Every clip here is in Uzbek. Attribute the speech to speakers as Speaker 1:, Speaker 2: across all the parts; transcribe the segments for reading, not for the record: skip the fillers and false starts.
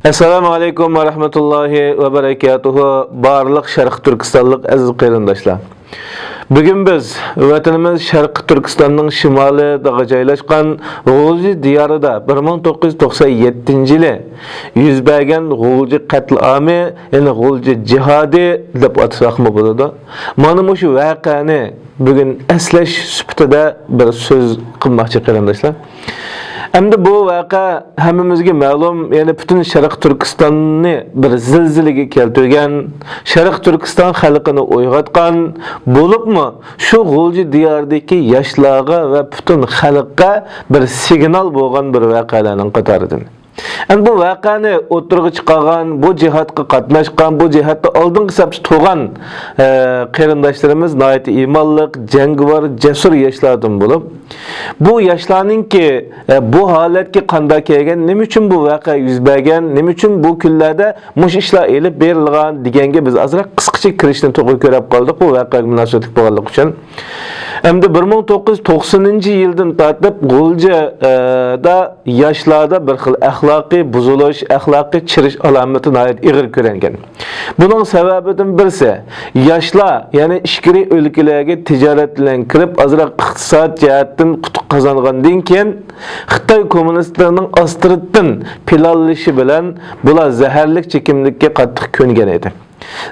Speaker 1: Assalamu alaikum wa rahmatullahi wa barakatuhu. Barlıq Şərq Türkistanlıq əziz qarindaşlar. Bugün biz vatanımız Şərq Türkistanның şimalida joylashgan G'ulji diyorida 1997 yili yuz bergan G'ulji qatl-ami, ya'ni G'ulji jihadi deb atsaqmi bo'ladi. Mana shu voqeani bugun eslash sifatida bir so'z qilmoqchi qarindoshlar. Endi bu vaqa hammamizga ma'lum, ya'ni butun Sharq Turkistonni bir zilzilaga keltirgan, Sharq Turkiston xalqini uyg'otgan bo'libmi, shu G'ulji diyoridagi yoshlarga va butun xalqqa bir signal bo'lgan bir vaqalarning qatoridan. Endi bu vaqani o'tirg'i chiqargan, bu jihatga qatnashgan, bu jihatda oldingi safda turgan qarindoshlarimiz nihoyat iymonliq, jangovar, jasur yoshlardan bo'lib, bu yoshlarningki bu holatga qanday kelgan, nima uchun bu voqea yuz bergan, nima uchun bu kunlarda mush ishlar elib berilgan deganga biz azroq qisqacha kirishni to'g'ri ko'rib qoldik bu voqeaga munosabat bo'lganligi uchun. Endi 1990-yildan tortib G'uljida yoshlarda bir xil axloqiy buzilish, axloqiy chirish alomati nihoyat ig'ir ko'ringan. Buning sababidan birisi yoshlar, ya'ni ichki o'lkalarga tijorat bilan kirib, azroq iqtisod jihatdan qutuq qozongandan keyin Xitoy kommunistlarining ostiridan planlashi bilan bular zaharli chekimlikka qattiq ko'ngan edi.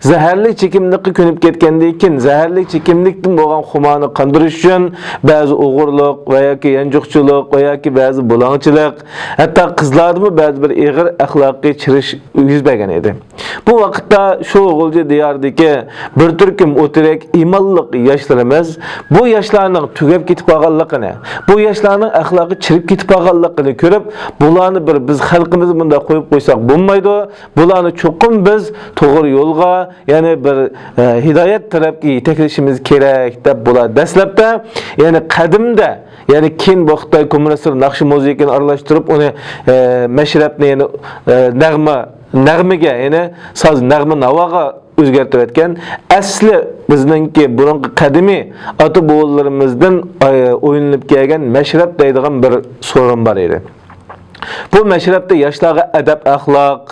Speaker 1: Zaharli chekimlikka ko'nib ketgandan keyin zaharli chekimlikdan bo'lgan xumoni qandirish uchun ba'zi o'g'irlik va yoki yanjuqchilik va yoki ba'zi bulongchilik, hatto qizlarda ba'zi bir ig'ir axloqiy chirish yuz bergan edi. Bu vaqtda shu G'ulji diyoridagi bir turkum o'tirak iymonliq yoshlarimiz bu yoshlarning tugab ketib qolganligini, bu yoshlarning axloqi chirib ketib qolganligini ko'rib, bularni bir biz xalqimiz bunda qo'yib qo'ysak bo'lmaydi, bularni cho'qim biz to'g'ri yo'lga, ya'ni bir hidoyat tarafga yetaklashimiz kerak deb bular dastlabda, ya'ni qadimda, ya'ni keyin bu Xitoy kommunistlar naqshi musiqani aralashtirib uni mashrabni, ya'ni nag'maga, ya'ni so'z nag'ma navoga o'zgartirib etgan. Asli bizningki burungi qadimiy ota-bobolarimizdan o'yinilib kelgan mashrab deydigan bir so'rin bor edi. Bu mashrabda yoshlarga adab, axloq,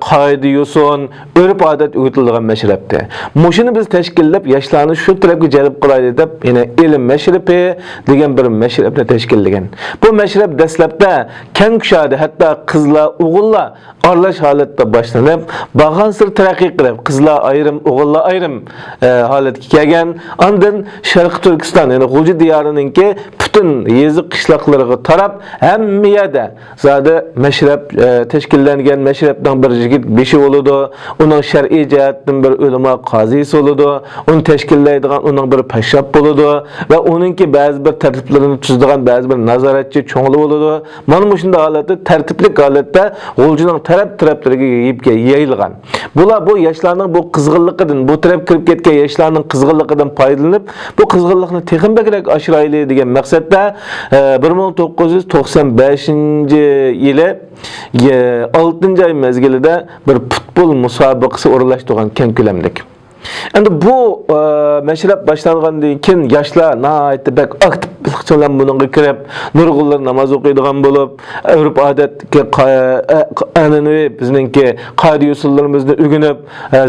Speaker 1: qoida, yo'sin, urf-odat o'rgatilgan mashrabda. Mushuni biz tashkillab yoshlarni shu tarafga jalb qilaylik deb, ya'ni ilm mashrabi degan bir mashrabni tashkillagan. Bu mashrab dastlabda keng kushadi, hatto qizlar, o'g'illar aralash holatda boshlanib, bag'ansir taraqqiy qilib, qizlar ayrim, o'g'illar ayrim holatga kelgan. Ondan Sharq Turkiston, ya'ni G'ulji diyorininki butun yeziq qishloqlariga tarab, hamma yerda zodi mashrab tashkillangan, mashrabdan bir yigit beshi bo'ladi, uning shar'iy jihatdan bir ulamo qozisi bo'ladi, uni tashkillaydigan uning bir pashshab bo'ladi va uningki ba'zi bir tartiblarini tuzadigan ba'zi bir nazoratchi cho'ngli bo'ladi. Mana shunday holatda tartibli holatda G'uljining taraf-taraflariga yayilgan. Bular bu yoshlarning bu qizg'inligidan, bu taraf kirib ketgan yoshlarning qizg'inligidan foydalanib, bu qizg'inlikni texnik oshiraylik degan maqsadda 1995-yili 6-oy mezgilida bir futbol musobaqasi o'rnashtirgan keng ko'lamlik. Endi bu mashrab boshlangandan keyin yoshlar nihoyatda bak aktivlik bilan bunga kirib, nurg'unlar namoz o'qiydigan bo'lib, urf-odatga an'anaviy bizningki qoida usullarimizni o'rganib,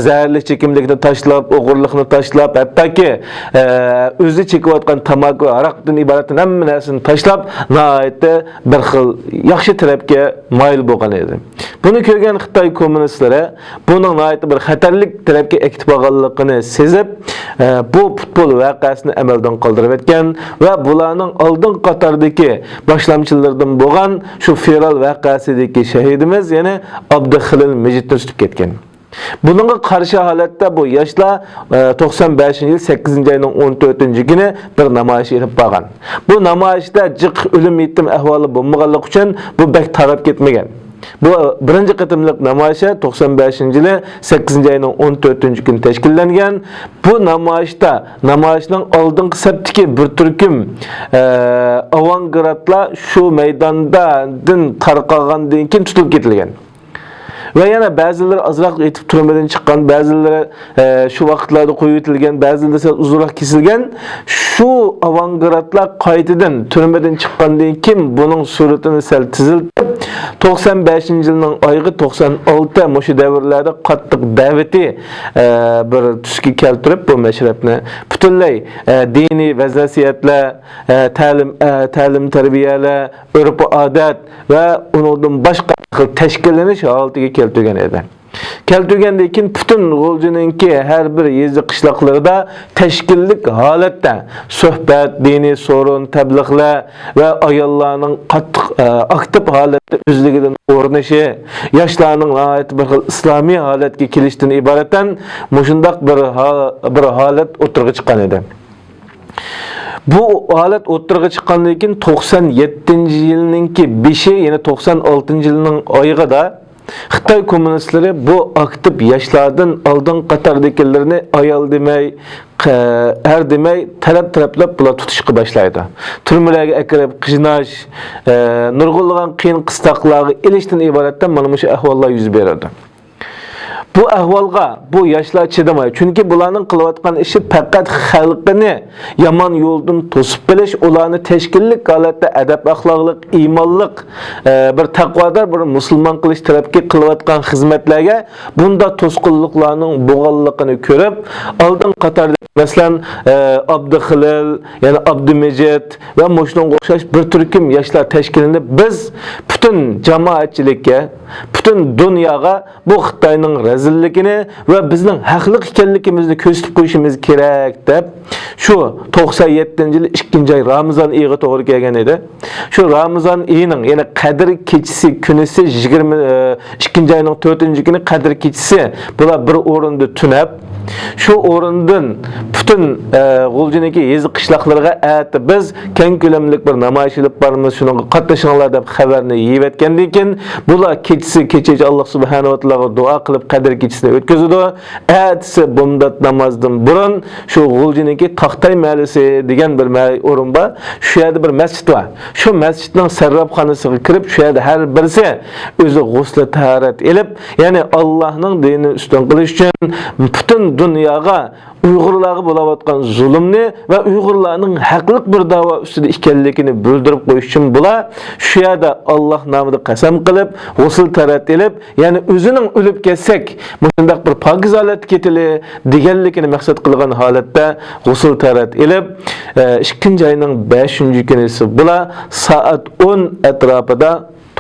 Speaker 1: zaharli chekimlikni tashlab, o'g'irlikni tashlab, hattoki o'zi chekayotgan tamaki va aroqdan iborat hamma narsani tashlab, nihoyatda bir xil yaxshi tarafga moyil bo'lgan edi. Buni ko'rgan Xitoy kommunistlari buning nihoyatda bir xatarlik tarafga aktiv bo'lganligini sezib, bu futbol voqeasini amaldan qoldirib etgan va bularning oldin qatordagi boshlamchilardan bo'lgan shu feral voqeasidagi shahidimiz, ya'ni Abduxalil Mijitni tutib ketgan. Bununla qarşı holatda bu yoshlar 95-yil 8-oyning 14-kuni bir namoyish elib borgan. Bu namoyishda jiq o'lim yetim ahvoli bo'lmaganligi uchun bu bek tarab ketmagan. Bu birinchi qatimliq namoyish 95-yili 8-oyning 14-kuni tashkillangan. Bu namoyishda namoyishning oldingi saptiki bir turkum avangardlar shu maydondan tarqalgandan keyin tutilib ketilgan. Ve yana ba'zileri azroq yetib turmadan chiqqan, ba'zileri shu vaqtlarda qo'yib etilgan, ba'zileri sal uzunroq kesilgan. Shu avangardlar qaytadan turmadan chiqqandan keyin buning suratini sal tizilib, 95 yılının ayğı 96 moşu devirlerde qattiq daveti bir tuski keltirip bu meşrepni bütünley dini vezasiyetler, ta'lim terbiyeler, örf adet ve onun başka teşkilleniş halatiga keltirgan edi. Keltirgandan keyin bütün G'uljininki her bir yezi qishloqlarida tashkillik holatda suhbat, diniy sorun, tabliğlar ve ayollarning qattiq aktiv holatda o'zligidan o'rnishi, yoshlarning bir xil islomiy holatga kelishdan iboratdan mushundaq bir holat o'tirg'i chiqqan edi. Bu holat o'tirg'i chiqqandan keyin 97-yilninki 5'i, ya'ni 96-yilning oyida Xitoy kommunistleri bu aktif yaşlardan aldığın qatardakilerini ayol demey, er demey, taraf-taraflab bular tutuşqa başlaydı. Türmelerge akirib, qijnash, nurg'ulg'an qiyin qistaqlarga ilishdan iboratdan mana shu ahvollar yuz beradi. Bu ahvolga bu yoshlar chidamaydi. Chunki bularning qilayotgan ishi faqat xalqini yomon yo'ldan to'sib qilish, ularni tashkillik holatda adab axloqlik, iymonlik, bir taqvodor bir musulmon qilish tarafga qilayotgan xizmatlarga bunda to'sqinliklarning bo'g'anligini ko'rib, oldin qatorda masalan Abduxilil, ya'ni Abdumejid va mushunga o'xshash bir turkum yoshlar tashkilini biz butun jamoatchilikka, butun dunyoga bu Xitoyning razilligini va bizning haqliq ekanligimizni ko'rsatib qo'yishimiz kerak deb shu 97-yil 2-oy Ramazon oyiga to'g'ri kelgan edi. Shu Ramazon oyining, ya'ni Qadr kechasi kunisi 22-oyning 4-kuni Qadr kechasi bular bir o'rinda tunab, şu o'rindan bütün G'uljiniki yezi qishloqlarga atib biz keng ko'lamlik bir namoyish olib boramiz, shunga qatnashinglar deb xabarni yeyib etgandan keyin bular kecha Allah subhanahu va taologa duo qilib Qadr kechasini o'tkazadi. Atisi bomdat namozdan burun shu G'uljiniki Taqtay mahallasi degan bir o'rin bor. Shu yerda bir masjid bor. Shu masjidning sarrabxonasiga kirib, shu yerda har birisi o'zi g'usl tahorat elib, ya'ni Allohning dinini ustun qilish uchun bütün dunyoga Uyg'urlarga bo'layotgan zulmni va Uyg'urlarning haqliq bir da'vo ustida ekanligini bildirib qo'yish uchun bular shu yerda Alloh nomida qasam qilib, g'usl tarat elib, ya'ni o'zining o'lib ketsak, bunday bir pokiz holat ketili deganligini maqsad qilgan holatda g'usl tarat elib, 2-oyning 5-kunisi bular soat 10 atrofida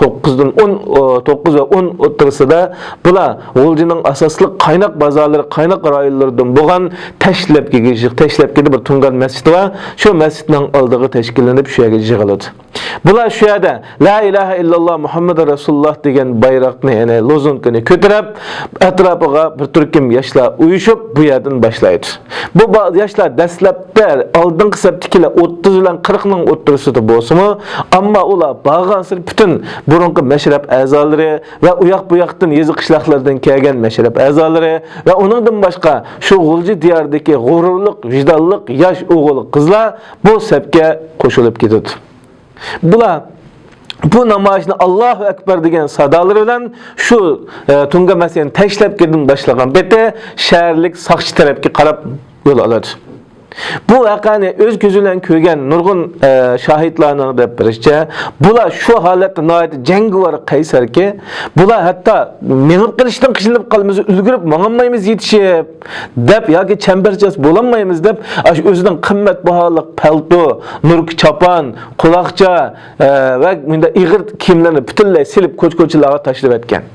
Speaker 1: 9 ve 10 o'rtasida bular G'uljining asosli qaynoq bozorlari, qaynoq rayonlaridan bo'lgan Tashlabkiga bir tungan masjid va shu masjidning oldiga tashkillanib shu yerga yig'iladi. Bular shu yerda la ilaha illalloh Muhammad Rasululloh degan bayroqni, ya'ni lozungini ko'tarib, atrofiga bir turkum yoshlar uyushib bu yerdan boshlaydi. Bu yoshlar dastlabda oldingi sabtikilar 30 bilan 40 ning o'rtasida bo'lsa-mu, ammo ular bag'ansir butun burunqi mashrab a'zolari va bu yoqdan yezi qishloqlardan kelgan mashrab a'zolari va uningdan boshqa shu G'ulji diyoridagi g'ururlik, vijdonlik yosh o'g'il qizlar bu safga qo'shilib ketadi. Bular bu namoyishni Allohu akbar degan sadolar bilan shu tunga masjidni tashlab ketib boshlagan beti shaharlik soqchi tarafga qarab yo'l oladi. Bu voqeani o'z ko'zi bilan ko'rgan nurg'un shohidlarning deb birishicha, bular shu holatda nihoyat jangovar qaysarki, bular hatto menib qilishdan qisilib qolamiz, ulgurib mang'olmaymiz yetishib deb yoki chambarchas bo'lolmaymiz deb o'zining qimmatbaho palto, nurk chopon, quloqcha va bunda ig'ir kiyimlarni butunlay silib ko'ch-ko'chalarga tashlab etgan.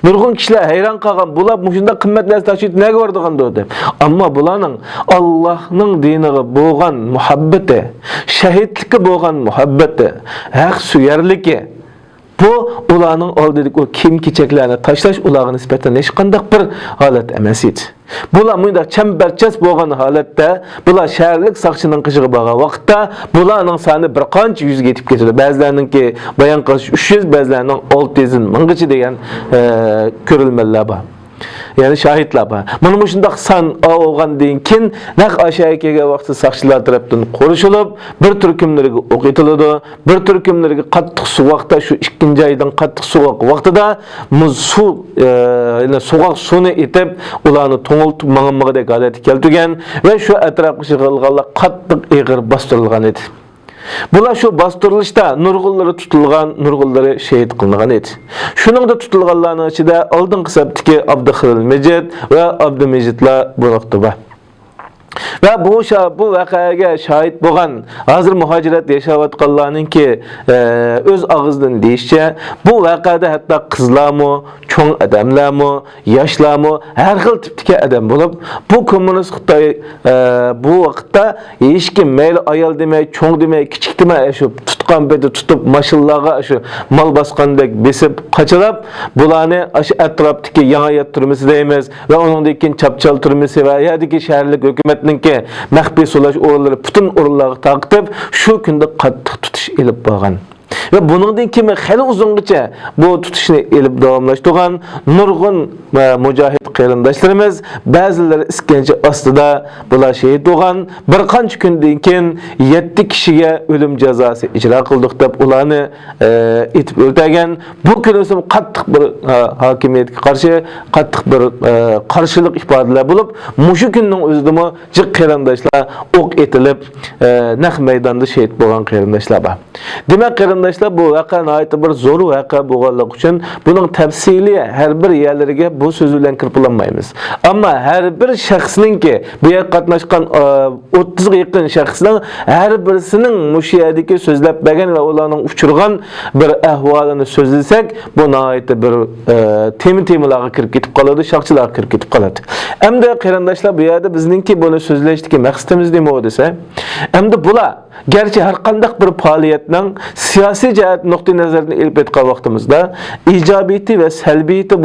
Speaker 1: Nurg'un kishilar hayron qolgan, bular shunda qimmat narsa tashib nega bordiganda deb. Ammo bularning Allohning diniga bo'lgan muhabbati, shahidlikka bo'lgan muhabbati, haq suyarligi bu ularning oldidagi o kiyim-kechaklarni tashlash ularga nisbatan hech qanday bir holat emas edi. Bular bunda chambarchas bo'lgan holatda, bular shaharlik soqchining qishig'i bo'lgan vaqtda bularning soni bir qancha yuzga yetib ketadi. Ba'zilarininki bayon qilish 300, ba'zilarining 600 minggacha degan ko'rilmalar bor. Yani şahitlar bor. Mana bu shundoq san olgandan keyin naq aşağı kelgan vaqtda soqchilar tarafdan qo'rishilib, bir turkumlarga o'q etiladi, bir turkumlarga qattiq suvoqda shu 2-oydan qattiq suvoq vaqtida muz suv, ya'ni so'g'oq suvni etib, ularni to'ngiltib mang'amag'idek holatga keltirgan va shu atrofga yig'ilganlar qattiq ig'ir bostirilgan edi. Bular şu bastırılışda nurgulları tutulgan, nurgulları şehit kılıngan edi. Şunun da tutulganlarının içinde aldın saptaki Abdülhalil Mecid ve Abdülmecit'la bu noktada. Ve bu vakaya şahit boğan hazır muhacirat yaşayotganlarning ki öz ağızdan deyişçe bu vakada hatta kızlarmı, çoğun adamlarmı, yaşlarmı, her xil tipdeki adam bulup bu komünist Xitoy bu vaqtda hech kim mayli ayol demay, çoğun demay, kichik demay shu tutgan bedi tutup maşıllaga shu mal basqandek besip qaçılap bularni shu atrofdagi yangi turmisi deymiz ve onundan keyin chapchal turmisi ve yerdagi shaharlik hukumatninki maxfiy sulash o'rinlari butun o'rinlarga taqib shu kunda qattiq tutish elib borgan. Ve bunundan kimi hali uzungacha bu tutishni elib davomlashtirgan nurg'un mujahid qarindoshlarimiz ba'zilari iskanchi ostida bular shahid bo'lgan. Bir qancha kundan keyin 7 kishiga o'lim jazosi ijro qildik deb ularni etib o'ldirgan. Bu kuni qattiq bir hokimiyatga qarshi qattiq bir qarshilik ifodalar bo'lib, mushu kunning o'zida jiq qarindoshlar o'q etilib naq maydonda shahid bo'lgan qarindoshlar bor. Demak qarindoshlar bu vaqani aytib bir zo'r vaqa bo'lganligi uchun buning tafsili har bir yerlariga bu so'z bilan kirpilanmaymiz. Ammo har bir shaxsningki bu yerga qatnashgan 30 ga yaqin shaxsning har birisining mushiyadagi so'zlab bergan va ularning uchirgan bir ahvolini so'zlasak, bu nihoyat bir tema-temalarga kirib ketib qoladi, shaxschilarga kirib ketib qoladi. Endi qarindoshlar bu yerda bizningki buni so'zlashdagi maqsadimiz nima desa, endi bular gerçi her qanday bir faoliyatning siyosiy jihat nuqtai nazaridan elib etgan vaqtimizda ijobiyati va salbiyati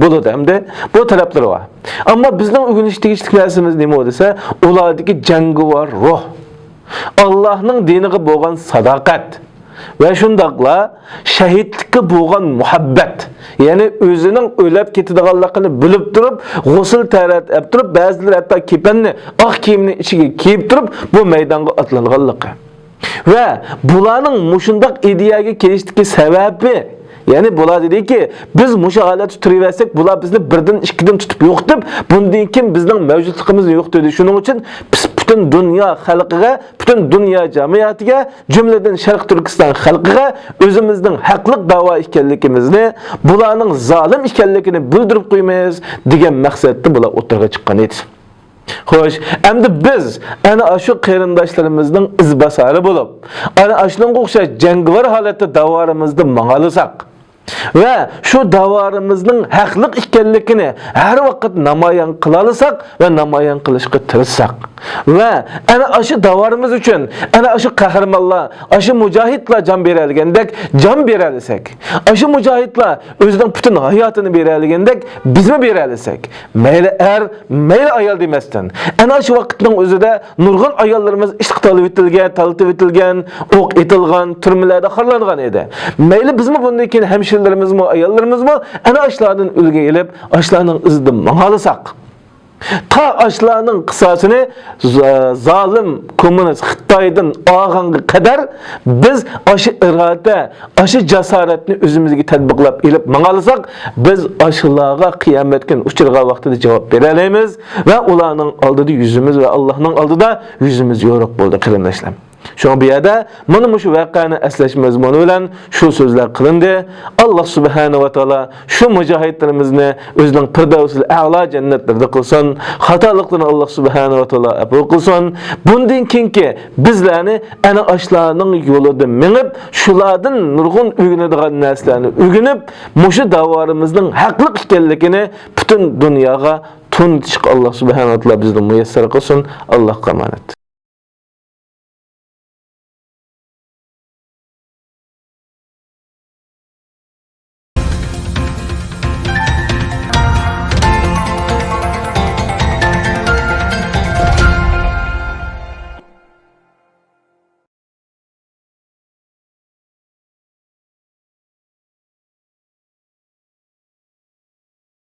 Speaker 1: bo'ladi hamda bu taraflari bor. Ammo bizning o'rganish tegishli narsamiz nima desa, ulardagi jangovar ruh, Allohning diniga bo'lgan sadoqat ve şundaqla şehitlikka bo'lgan muhabbat, yani özünün ölüp ketadiganligini bilib turib, g'usl taratib turib, ba'zilar hatto kepanni, oq kiyimni ichiga kiyib turib, bu maydonga otlanganligi. Ve bularning mushundaq ideyaga kelishdagi sababi, yani bular dediki, biz mushu holatda turaversak, bular bizni birdan ikkidan tutib yo'q deb, bundan keyin bizning mavjudligimiz yo'q dedi. Shuning uchun biz butun dunyo xalqiga, butun dunyo jamiyatiga, jumladan Sharq Turkiston xalqiga o'zimizning haqliq da'vo ekanligimizni, bularning zolim ekanligini bildirib qo'ymaymiz degan maqsadda bular o'tirg'a chiqqan edi. Xo'sh, endi biz ana shu qarindoshlarimizning izbosari bo'lib, ana shunga o'xshash jangovar holatda da'vorimizda mang'alasak ve şu davarimizning haqliq ekanligini har vaqt namoyon qilalasak ve namoyon qilishga tirishsak ve ana shu davarimiz uchun ana shu qahramonlar, shu mujohidlar jon beralgandek jon beralasak, shu mujohidlar o'zining butun hayotini beralgandek bizmi beralasak, mayli mayli ayol demasdan ana shu vaqtning o'zida nurg'un ayollarimiz ishqtalib etilgan, taltib etilgan, o'q etilgan, turmalarda xorlangan edi. Mayli bizmi bundan keyin hemşirelerimiz mi, ayollarımız mı, ana aşlardan ülge gelip, aşlarının ızdı mağalasak. Ta aşlarının kısasını zalim komünist Xitoydan ağanğa kadar biz aşı irade, aşı cesaretini özümüzge tadbiqlab elip mağalasak, biz aşılarga kıyamet gün uçurga vaxtida cevap bereleymiz ve ularning aldıda yüzümüz ve Allah'ın aldıda yüzümüz yoruk buldu qarindoshlar. Şu bir yerde bunu şu vakayını esleşmez bunu bilen şu sözler kılındı. Allah Subhanahu ve Teala şu mücahitlerimizni özünün firdevsil a'la cennetlerde kılsın. Hatalıklarını Allah Subhanahu ve Teala afu kılsın. Bundan kinki bizlerini ana aşlarının yolunda minip şulardan nurgun ügünediğin neslerini ügünüp muşu davarımızın haqliq ekanligini bütün dünyaya tunçuk Allah Subhanahu ve Teala bizden müyesser kılsın. Allah emanet.